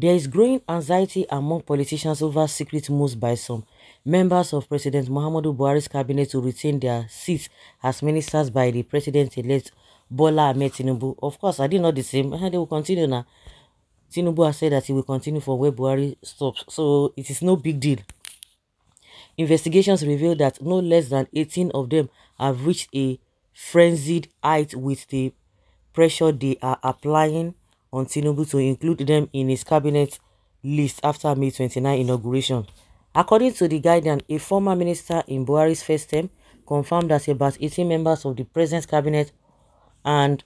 There is growing anxiety among politicians over secret moves by some members of President Muhammadu Buhari's cabinet to retain their seats as ministers by the president-elect Bola Ahmed Tinubu. Of course, are they not the same? They will continue now. Tinubu has said that he will continue for where Buhari stops, so it is no big deal. Investigations reveal that no less than 18 of them have reached a frenzied height with the pressure they are applying on Tinubu to include them in his cabinet list after May 29 inauguration. According to The Guardian, a former minister in Buhari's first term confirmed that about 18 members of the present cabinet and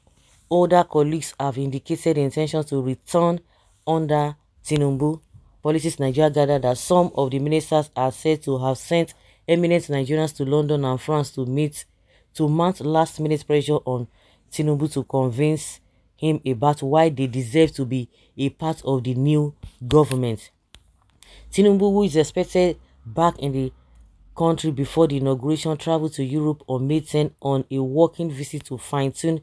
older colleagues have indicated intentions to return under Tinubu. Politics Nigeria gathered that some of the ministers are said to have sent eminent Nigerians to London and France to mount last-minute pressure on Tinubu to convince him about why they deserve to be a part of the new government. Tinubu, who is expected back in the country before the inauguration, traveled to Europe on May 10 on a working visit to fine-tune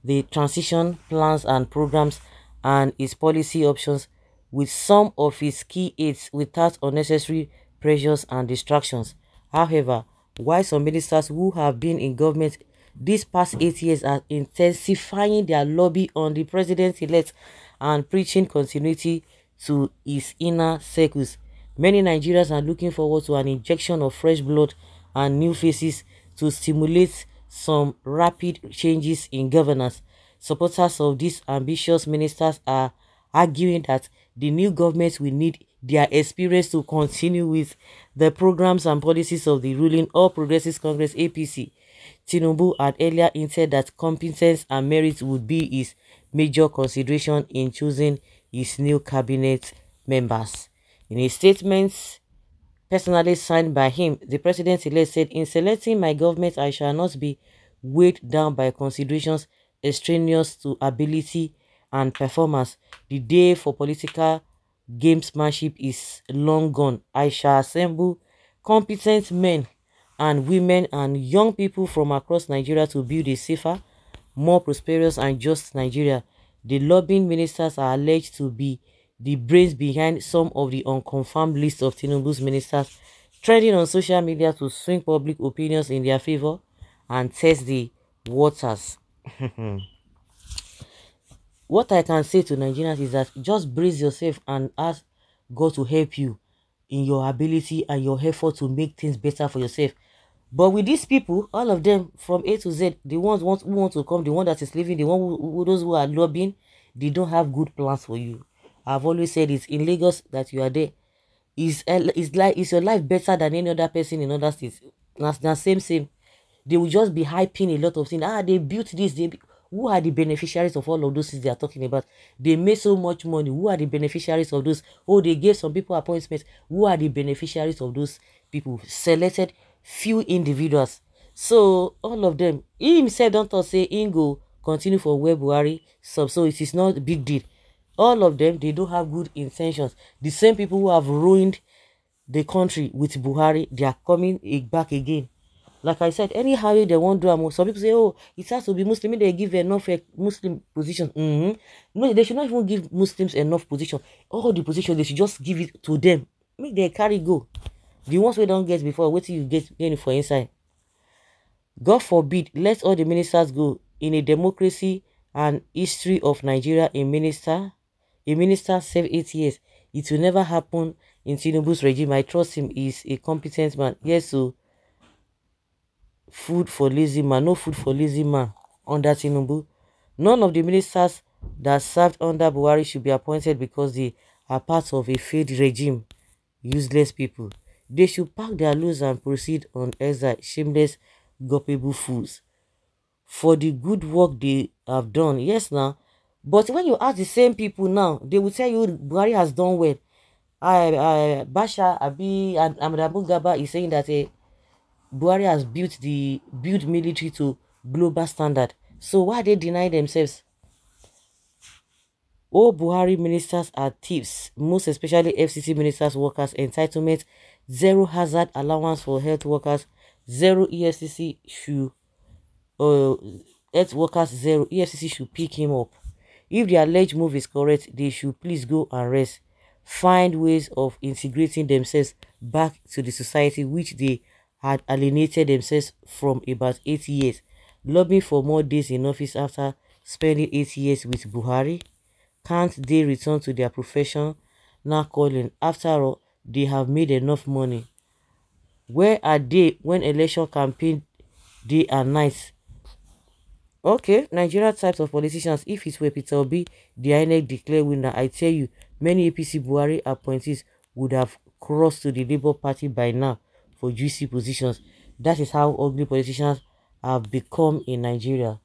the transition plans and programs and his policy options with some of his key aides without unnecessary pressures and distractions. However, while some ministers who have been in government these past 8 years are intensifying their lobby on the president-elect and preaching continuity to his inner circles, many Nigerians are looking forward to an injection of fresh blood and new faces to stimulate some rapid changes in governance. Supporters of these ambitious ministers are arguing that the new government will need their experience to continue with the programs and policies of the ruling All Progressives Congress APC. Tinubu had earlier hinted that competence and merit would be his major consideration in choosing his new cabinet members. In a statement personally signed by him, the president-elect said, "In selecting my government, I shall not be weighed down by considerations extraneous to ability and performance. The day for political gamesmanship is long gone. I shall assemble competent men and women and young people from across Nigeria to build a safer, more prosperous and just Nigeria." The lobbying ministers are alleged to be the brains behind some of the unconfirmed list of Tinubu's ministers trending on social media to swing public opinions in their favor and test the waters. What I can say to Nigerians is that just brace yourself and ask God to help you in your ability and your effort to make things better for yourself. But with these people, all of them from A to Z, the ones who want to come, the one that is leaving, the one those who are lobbying, they don't have good plans for you. I've always said it's in Lagos that you are there. Is your life better than any other person in other states? That's same. They will just be hyping a lot of things. They built this. Who are the beneficiaries of all of those things they are talking about? They made so much money. Who are the beneficiaries of those? Oh, they gave some people appointments. Who are the beneficiaries of those people? Selected few individuals. So all of them, he himself don't say Ingo continue for where Buhari sub. So it is not a big deal. All of them, they don't have good intentions. The same people who have ruined the country with Buhari, they are coming back again. Like I said, anyhow they won't do. Some people say, oh, it has to be Muslim. They give enough Muslim position. No, they should not even give Muslims enough position. All the position, they should just give it to them. Make they carry go. The ones we don't get before, wait till you get for inside. God forbid, let all the ministers go. In a democracy and history of Nigeria, a minister served 8 years. It will never happen in Tinubu's regime. I trust him. He's a competent man. Yes, so food for lazy man. No food for lazy man under Tinubu. None of the ministers that served under Buhari should be appointed because they are part of a failed regime. Useless people. They should pack their loads and proceed on exile. Shameless, gullible fools. For the good work they have done. Yes, now. But when you ask the same people now, they will tell you Buhari has done well. Basha Abi and Amadabu Gaba is saying that Buhari has built military to global standard. So why they deny themselves? All Buhari ministers are thieves, most especially FCC ministers, workers, entitlement, zero hazard allowance for health workers, zero EFCC should health workers, zero EFCC should pick him up. If the alleged move is correct, they should please go and rest. Find ways of integrating themselves back to the society which they had alienated themselves from about 8 years. Lobbying for more days in office after spending 8 years with Buhari. Can't they return to their professional calling? After all, they have made enough money. Where are they when election campaign day and night? Okay, Nigeria types of politicians. If it were Peter Obi, the INEC declare winner, I tell you, many APC Buhari appointees would have crossed to the Labour Party by now for juicy positions. That is how ugly politicians have become in Nigeria.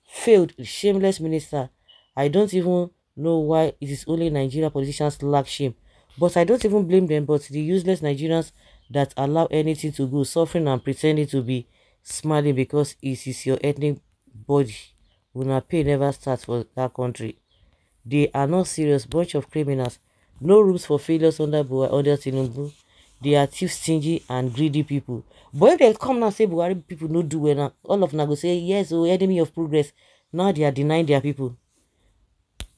Failed, shameless minister. I don't even know why it is only Nigeria politicians lack shame. But I don't even blame them, but the useless Nigerians that allow anything to go, suffering and pretending to be smiling because it is your ethnic body. Una pay never starts for that country. They are not serious, bunch of criminals. No rooms for failures under Tinubu. They are thief, stingy and greedy people. But if they come now say Buhari people no do well now, all of them go say yes, oh enemy of progress. Now they are denying their people.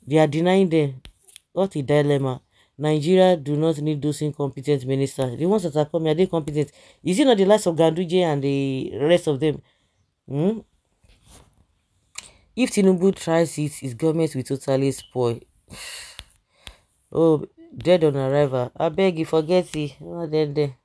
They are denying them. What a dilemma. Nigeria do not need those incompetent ministers. The ones that are coming, are they competent? Is it not the likes of Ganduje and the rest of them? Hmm? If Tinubu tries it, his government will totally spoil. Oh, dead on arrival. I beg you, forget it. Oh, dead there.